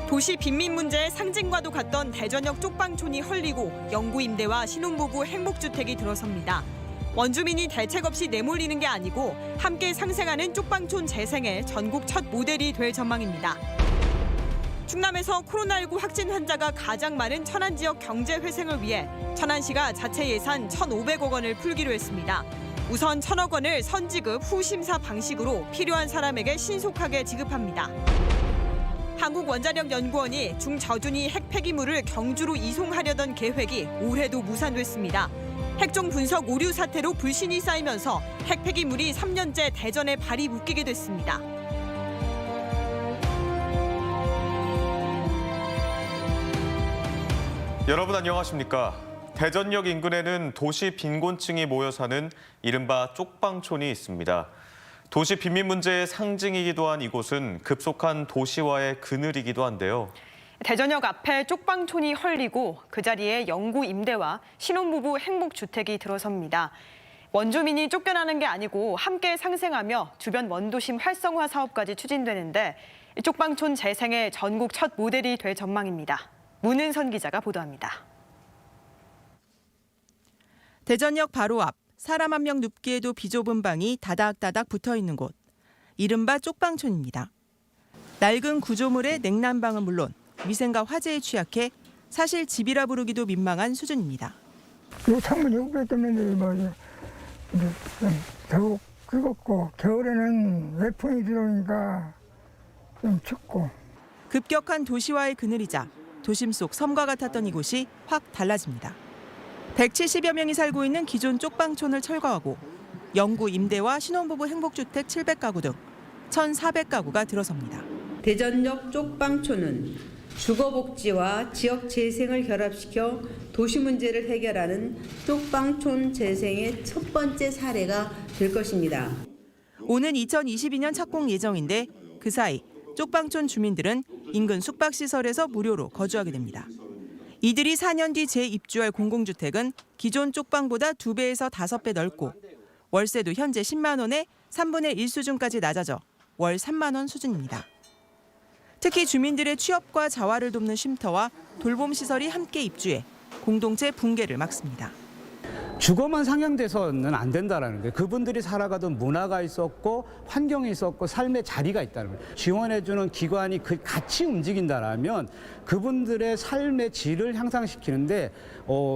도시 빈민 문제의 상징과도 같던 대전역 쪽방촌이 헐리고 영구 임대와 신혼부부 행복주택이 들어섭니다. 원주민이 대책 없이 내몰리는 게 아니고 함께 상생하는 쪽방촌 재생의 전국 첫 모델이 될 전망입니다. 충남에서 코로나19 확진 환자가 가장 많은 천안 지역 경제 회생을 위해 천안시가 자체 예산 1,500억 원을 풀기로 했습니다. 우선 1,000억 원을 선지급 후심사 방식으로 필요한 사람에게 신속하게 지급합니다. 한국원자력연구원이 중저준위 핵폐기물을 경주로 이송하려던 계획이 올해도 무산됐습니다. 핵종 분석 오류 사태로 불신이 쌓이면서 핵폐기물이 3년째 대전에 발이 묶이게 됐습니다. 여러분 안녕하십니까? 대전역 인근에는 도시 빈곤층이 모여 사는 이른바 쪽방촌이 있습니다. 도시 빈민 문제의 상징이기도 한 이곳은 급속한 도시화의 그늘이기도 한데요. 대전역 앞에 쪽방촌이 헐리고 그 자리에 영구 임대와 신혼부부 행복주택이 들어섭니다. 원주민이 쫓겨나는 게 아니고 함께 상생하며 주변 원도심 활성화 사업까지 추진되는데 쪽방촌 재생의 전국 첫 모델이 될 전망입니다. 문은선 기자가 보도합니다. 대전역 바로 앞 사람 한 명 눕기에도 비좁은 방이 다닥다닥 붙어있는 곳. 이른바 쪽방촌입니다. 낡은 구조물의 냉난방은 물론 위생과 화재에 취약해 사실 집이라 부르기도 민망한 수준입니다. 이 창문이 우겨졌는데 더욱 긁었고 겨울에는 외풍이 들어오니까 좀 춥고. 급격한 도시화의 그늘이자 도심 속 섬과 같았던 이곳이 확 달라집니다. 170여 명이 살고 있는 기존 쪽방촌을 철거하고 영구 임대와 신혼부부 행복주택 700가구 등 1,400가구가 들어섭니다. 대전역 쪽방촌은 주거복지와 지역 재생을 결합시켜 도시 문제를 해결하는 쪽방촌 재생의 첫 번째 사례가 될 것입니다. 오는 2022년 착공 예정인데 그 사이 쪽방촌 주민들은 인근 숙박시설에서 무료로 거주하게 됩니다. 이들이 4년 뒤 재입주할 공공주택은 기존 쪽방보다 2배에서 5배 넓고 월세도 현재 10만 원에 3분의 1 수준까지 낮아져 월 3만 원 수준입니다. 특히 주민들의 취업과 자활을 돕는 쉼터와 돌봄시설이 함께 입주해 공동체 붕괴를 막습니다. 주거만 상향돼서는 안 된다는 거예요. 그분들이 살아가던 문화가 있었고 환경이 있었고 삶의 자리가 있다는 거예요. 지원해주는 기관이 같이 움직인다면 그분들의 삶의 질을 향상시키는데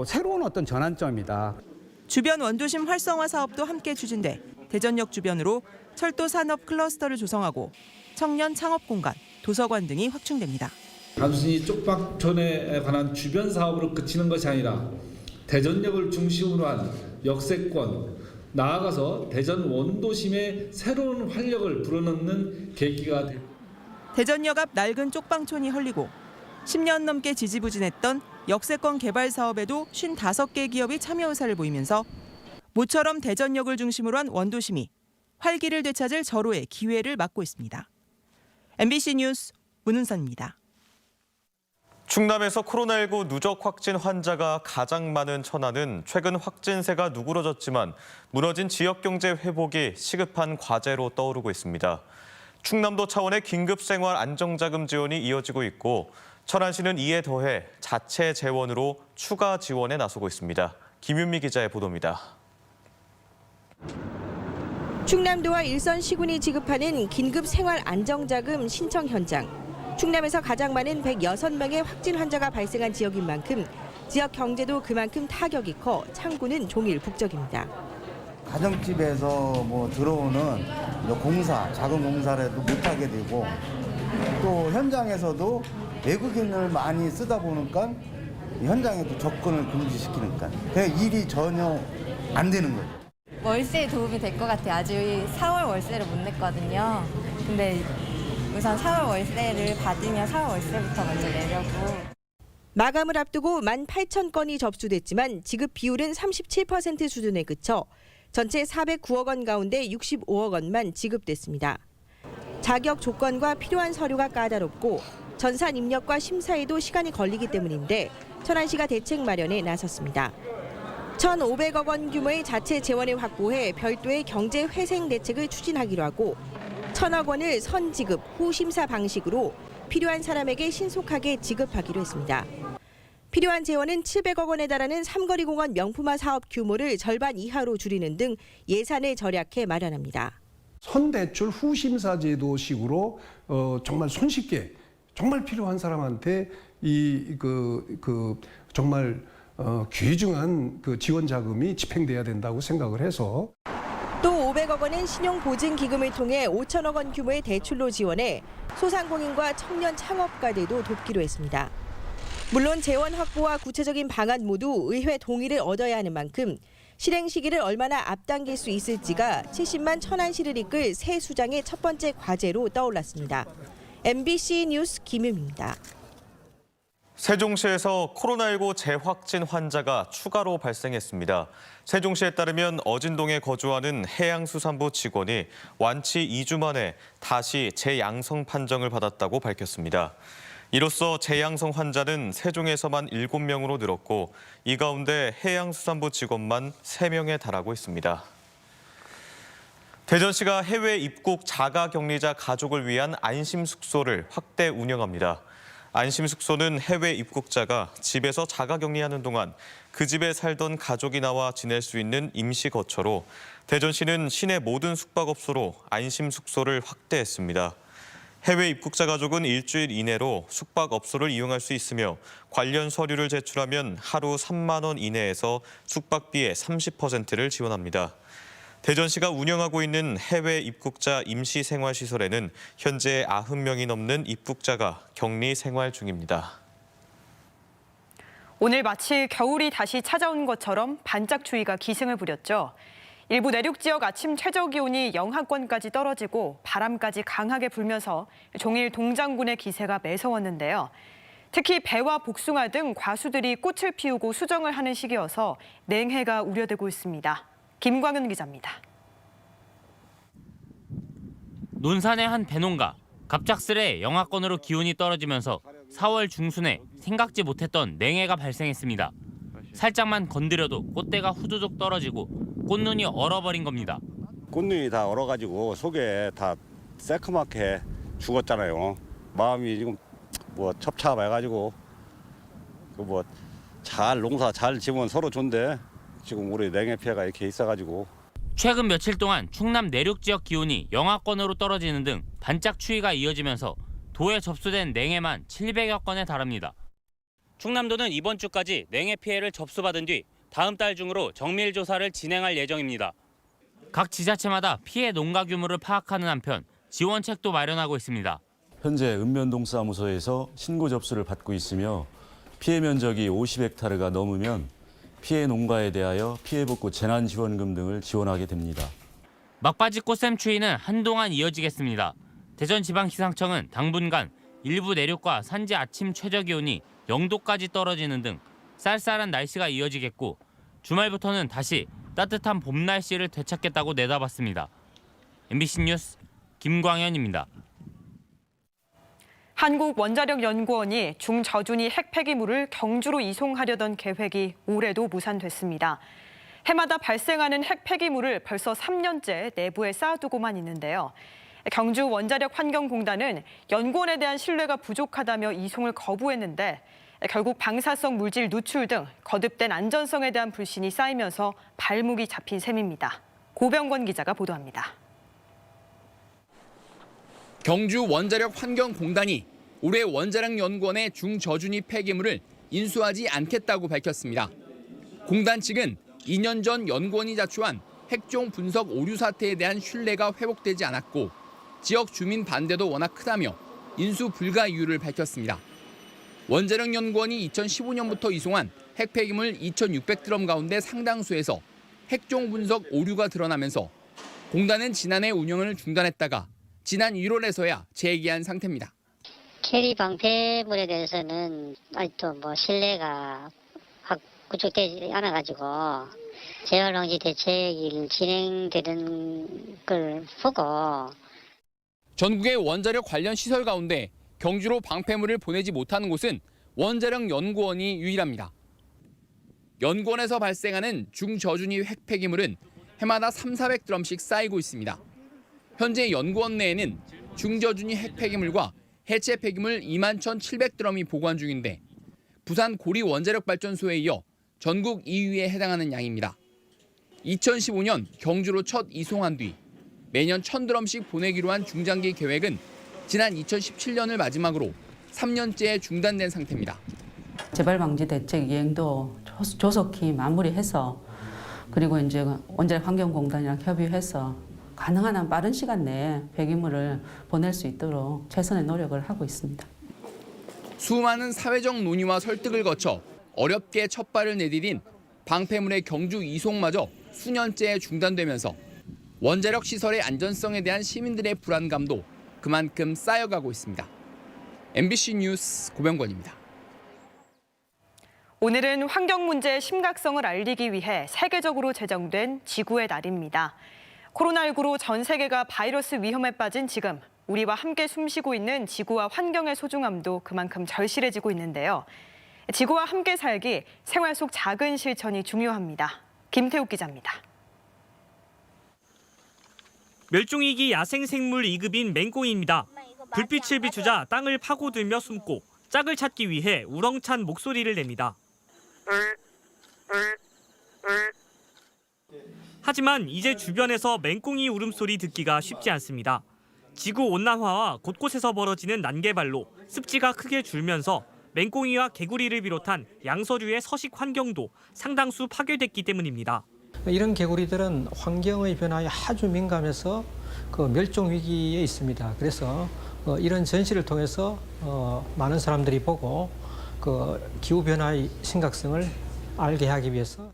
새로운 어떤 전환점이다. 주변 원도심 활성화 사업도 함께 추진돼 대전역 주변으로 철도 산업 클러스터를 조성하고 청년 창업 공간, 도서관 등이 확충됩니다. 단순히 쪽방촌에 관한 주변 사업으로 그치는 것이 아니라 대전역을 중심으로 한 역세권, 나아가서 대전 원도심의 새로운 활력을 불어넣는 계기가 됩니다. 대전역 앞 낡은 쪽방촌이 헐리고 10년 넘게 지지부진했던 역세권 개발 사업에도 55개 기업이 참여 의사를 보이면서 모처럼 대전역을 중심으로 한 원도심이 활기를 되찾을 절호의 기회를 맞고 있습니다. MBC 뉴스 문은선입니다. 충남에서 코로나19 누적 확진 환자가 가장 많은 천안은 최근 확진세가 누그러졌지만 무너진 지역 경제 회복이 시급한 과제로 떠오르고 있습니다. 충남도 차원의 긴급 생활 안정자금 지원이 이어지고 있고 천안시는 이에 더해 자체 재원으로 추가 지원에 나서고 있습니다. 김윤미 기자의 보도입니다. 충남도와 일선시군이 지급하는 긴급 생활 안정자금 신청 현장. 충남에서 가장 많은 106명의 확진 환자가 발생한 지역인 만큼 지역 경제도 그만큼 타격이 커 창구는 종일 북적입니다. 가정집에서 들어오는 공사, 작은 공사라도 못하게 되고 또 현장에서도 외국인을 많이 쓰다 보니까 현장에도 접근을 금지시키니까 일이 전혀 안 되는 거예요. 월세에 도움이 될 것 같아요. 아직 4월 월세를 못 냈거든요. 근데 우선 4월 월세를 받으면 4월 월세부터 먼저 내려고. 마감을 앞두고 18,000건이 접수됐지만 지급 비율은 37% 수준에 그쳐 전체 409억 원 가운데 65억 원만 지급됐습니다. 자격 조건과 필요한 서류가 까다롭고 전산 입력과 심사에도 시간이 걸리기 때문인데 천안시가 대책 마련에 나섰습니다. 1,500억 원 규모의 자체 재원을 확보해 별도의 경제 회생 대책을 추진하기로 하고 1,000억 원을 선지급, 후심사 방식으로 필요한 사람에게 신속하게 지급하기로 했습니다. 필요한 재원은 700억 원에 달하는 삼거리공원 명품화 사업 규모를 절반 이하로 줄이는 등 예산을 절약해 마련합니다. 선대출 후심사 제도식으로 정말 손쉽게 정말 필요한 사람한테 정말 귀중한 지원 자금이 집행돼야 된다고 생각을 해서 또 500억 원은 신용보증기금을 통해 5천억 원 규모의 대출로 지원해 소상공인과 청년 창업가들도 돕기로 했습니다. 물론 재원 확보와 구체적인 방안 모두 의회 동의를 얻어야 하는 만큼 실행 시기를 얼마나 앞당길 수 있을지가 70만 천안시를 이끌 새 수장의 첫 번째 과제로 떠올랐습니다. MBC 뉴스 김유미입니다. 세종시에서 코로나19 재확진 환자가 추가로 발생했습니다. 세종시에 따르면 어진동에 거주하는 해양수산부 직원이 완치 2주 만에 다시 재양성 판정을 받았다고 밝혔습니다. 이로써 재양성 환자는 세종에서만 7명으로 늘었고 이 가운데 해양수산부 직원만 3명에 달하고 있습니다. 대전시가 해외 입국 자가격리자 가족을 위한 안심숙소를 확대 운영합니다. 안심숙소는 해외 입국자가 집에서 자가격리하는 동안 그 집에 살던 가족이 나와 지낼 수 있는 임시 거처로 대전시는 시내 모든 숙박업소로 안심숙소를 확대했습니다. 해외 입국자 가족은 일주일 이내로 숙박업소를 이용할 수 있으며 관련 서류를 제출하면 하루 3만 원 이내에서 숙박비의 30%를 지원합니다. 대전시가 운영하고 있는 해외 입국자 임시생활시설에는 현재 90명이 넘는 입국자가 격리 생활 중입니다. 오늘 마치 겨울이 다시 찾아온 것처럼 반짝 추위가 기승을 부렸죠. 일부 내륙 지역 아침 최저 기온이 영하권까지 떨어지고 바람까지 강하게 불면서 종일 동장군의 기세가 매서웠는데요. 특히 배와 복숭아 등 과수들이 꽃을 피우고 수정을 하는 시기여서 냉해가 우려되고 있습니다. 김광현 기자입니다. 논산의 한 배농가. 갑작스레 영하권으로 기온이 떨어지면서 4월 중순에 생각지 못했던 냉해가 발생했습니다. 살짝만 건드려도 꽃대가 후두둑 떨어지고 꽃눈이 얼어버린 겁니다. 꽃눈이 다 얼어가지고 속에 다 새카맣게 죽었잖아요. 마음이 지금 첩찹해가지고 잘 농사 잘 지면 서로 좋은데 지금 우리 냉해 피해가 이렇게 있어가지고. 최근 며칠 동안 충남 내륙 지역 기온이 영하권으로 떨어지는 등 반짝 추위가 이어지면서 도에 접수된 냉해만 700여 건에 달합니다. 충남도는 이번 주까지 냉해 피해를 접수받은 뒤 다음 달 중으로 정밀 조사를 진행할 예정입니다. 각 지자체마다 피해 농가 규모를 파악하는 한편 지원책도 마련하고 있습니다. 현재 읍면동사무소에서 신고 접수를 받고 있으며 피해 면적이 50헥타르가 넘으면 피해 농가에 대하여 피해 복구 재난지원금 등을 지원하게 됩니다. 막바지 꽃샘 추위는 한동안 이어지겠습니다. 대전지방기상청은 당분간 일부 내륙과 산지 아침 최저 기온이 0도까지 떨어지는 등 쌀쌀한 날씨가 이어지겠고 주말부터는 다시 따뜻한 봄 날씨를 되찾겠다고 내다봤습니다. MBC 뉴스 김광현입니다. 한국원자력연구원이 중저준위 핵폐기물을 경주로 이송하려던 계획이 올해도 무산됐습니다. 해마다 발생하는 핵폐기물을 벌써 3년째 내부에 쌓아두고만 있는데요. 경주 원자력환경공단은 연구원에 대한 신뢰가 부족하다며 이송을 거부했는데 결국 방사성 물질 누출 등 거듭된 안전성에 대한 불신이 쌓이면서 발목이 잡힌 셈입니다. 고병권 기자가 보도합니다. 경주 원자력환경공단이 올해 원자력연구원의 중저준위 폐기물을 인수하지 않겠다고 밝혔습니다. 공단 측은 2년 전 연구원이 자초한 핵종 분석 오류 사태에 대한 신뢰가 회복되지 않았고 지역 주민 반대도 워낙 크다며 인수 불가 이유를 밝혔습니다. 원자력연구원이 2015년부터 이송한 핵폐기물 2,600드럼 가운데 상당수에서 핵종 분석 오류가 드러나면서 공단은 지난해 운영을 중단했다가 지난 1월에서야 재개한 상태입니다. 캐리 방패물에 대해서는 아직도 신뢰가 확 구축되지 않아가지고 재활방지 대책이 진행되는 걸 보고 전국의 원자력 관련 시설 가운데 경주로 방패물을 보내지 못하는 곳은 원자력연구원이 유일합니다. 연구원에서 발생하는 중저준위 핵폐기물은 해마다 300~400드럼씩 쌓이고 있습니다. 현재 연구원 내에는 중저준위 핵 폐기물과 해체 폐기물 21,700드럼이 보관 중인데 부산 고리 원자력 발전소에 이어 전국 2위에 해당하는 양입니다. 2015년 경주로 첫 이송한 뒤 매년 1,000드럼씩 보내기로 한 중장기 계획은 지난 2017년을 마지막으로 3년째 중단된 상태입니다. 재발 방지 대책 이행도 조속히 마무리해서 그리고 이제 원자력 환경공단이랑 협의해서 가능한 한 빠른 시간 내에 폐기물을 보낼 수 있도록 최선의 노력을 하고 있습니다. 수많은 사회적 논의와 설득을 거쳐 어렵게 첫 발을 내디딘 방패물의 경주 이송마저 수년째 중단되면서 원자력 시설의 안전성에 대한 시민들의 불안감도 그만큼 쌓여가고 있습니다. MBC 뉴스 고병권입니다. 오늘은 환경 문제의 심각성을 알리기 위해 세계적으로 제정된 지구의 날입니다. 코로나19로 전 세계가 바이러스 위험에 빠진 지금 우리와 함께 숨쉬고 있는 지구와 환경의 소중함도 그만큼 절실해지고 있는데요. 지구와 함께 살기, 생활 속 작은 실천이 중요합니다. 김태욱 기자입니다. 멸종위기 야생생물 2급인 맹꽁입니다. 불빛을 비추자 땅을 파고들며 숨고 짝을 찾기 위해 우렁찬 목소리를 냅니다. 하지만 이제 주변에서 맹꽁이 울음소리 듣기가 쉽지 않습니다. 지구 온난화와 곳곳에서 벌어지는 난개발로 습지가 크게 줄면서 맹꽁이와 개구리를 비롯한 양서류의 서식 환경도 상당수 파괴됐기 때문입니다. 이런 개구리들은 환경의 변화에 아주 민감해서 멸종 위기에 있습니다. 그래서 이런 전시를 통해서 많은 사람들이 보고 기후 변화의 심각성을 알게 하기 위해서.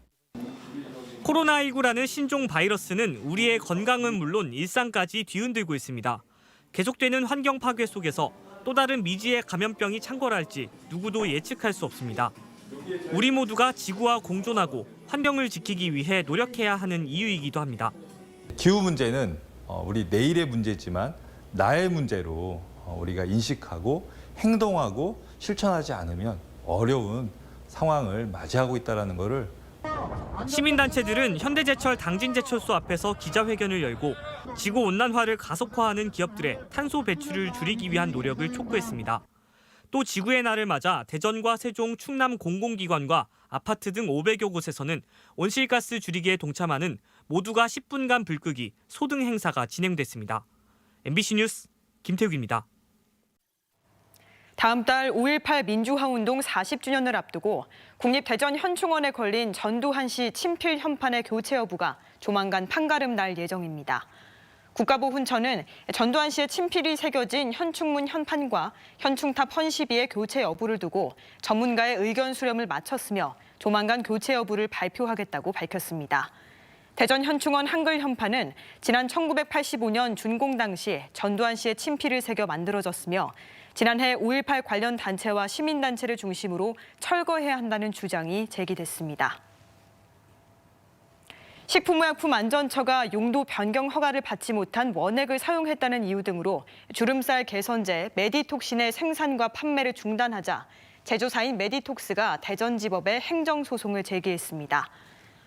코로나19라는 신종 바이러스는 우리의 건강은 물론 일상까지 뒤흔들고 있습니다. 계속되는 환경 파괴 속에서 또 다른 미지의 감염병이 창궐할지 누구도 예측할 수 없습니다. 우리 모두가 지구와 공존하고 환경을 지키기 위해 노력해야 하는 이유이기도 합니다. 기후 문제는 우리 내일의 문제지만 나의 문제로 우리가 인식하고 행동하고 실천하지 않으면 어려운 상황을 맞이하고 있다는 것을 시민단체들은 현대제철 당진제철소 앞에서 기자회견을 열고 지구온난화를 가속화하는 기업들의 탄소 배출을 줄이기 위한 노력을 촉구했습니다. 또 지구의 날을 맞아 대전과 세종, 충남 공공기관과 아파트 등 500여 곳에서는 온실가스 줄이기에 동참하는 모두가 10분간 불 끄기 소등 행사가 진행됐습니다. MBC 뉴스 김태욱입니다. 다음 달 5.18 민주화운동 40주년을 앞두고 국립대전현충원에 걸린 전두환 씨 친필 현판의 교체 여부가 조만간 판가름 날 예정입니다. 국가보훈처는 전두환 씨의 친필이 새겨진 현충문 현판과 현충탑 헌시비의 교체 여부를 두고 전문가의 의견 수렴을 마쳤으며 조만간 교체 여부를 발표하겠다고 밝혔습니다. 대전현충원 한글 현판은 지난 1985년 준공 당시 전두환 씨의 친필을 새겨 만들어졌으며 지난해 5.18 관련 단체와 시민단체를 중심으로 철거해야 한다는 주장이 제기됐습니다. 식품의약품안전처가 용도 변경 허가를 받지 못한 원액을 사용했다는 이유 등으로 주름살 개선제 메디톡신의 생산과 판매를 중단하자 제조사인 메디톡스가 대전지법에 행정소송을 제기했습니다.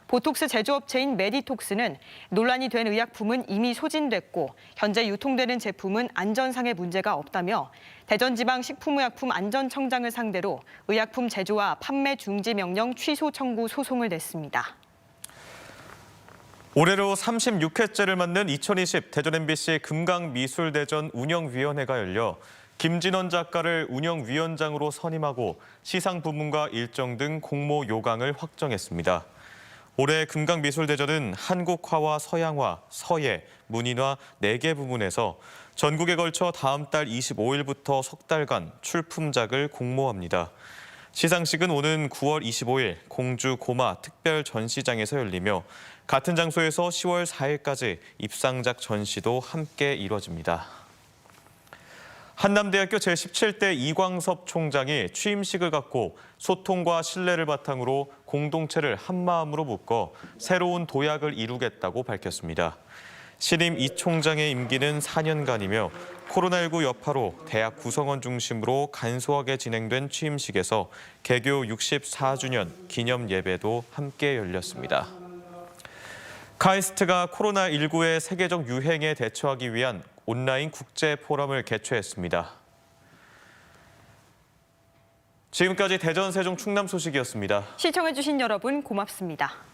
보톡스 제조업체인 메디톡스는 논란이 된 의약품은 이미 소진됐고 현재 유통되는 제품은 안전상의 문제가 없다며 대전지방식품의약품안전청장을 상대로 의약품 제조와 판매 중지 명령 취소 청구 소송을 냈습니다. 올해로 36회째를 맞는 2020 대전 MBC 금강미술대전 운영위원회가 열려 김진원 작가를 운영위원장으로 선임하고 시상 부문과 일정 등 공모 요강을 확정했습니다. 올해 금강미술대전은 한국화와 서양화, 서예, 문인화 4개 부문에서 전국에 걸쳐 다음 달 25일부터 석 달간 출품작을 공모합니다. 시상식은 오는 9월 25일 공주 고마 특별 전시장에서 열리며 같은 장소에서 10월 4일까지 입상작 전시도 함께 이뤄집니다. 한남대학교 제17대 이광섭 총장이 취임식을 갖고 소통과 신뢰를 바탕으로 공동체를 한마음으로 묶어 새로운 도약을 이루겠다고 밝혔습니다. 신임 이 총장의 임기는 4년간이며 코로나19 여파로 대학 구성원 중심으로 간소하게 진행된 취임식에서 개교 64주년 기념 예배도 함께 열렸습니다. 카이스트가 코로나19의 세계적 유행에 대처하기 위한 온라인 국제 포럼을 개최했습니다. 지금까지 대전, 세종, 충남 소식이었습니다. 시청해주신 여러분 고맙습니다.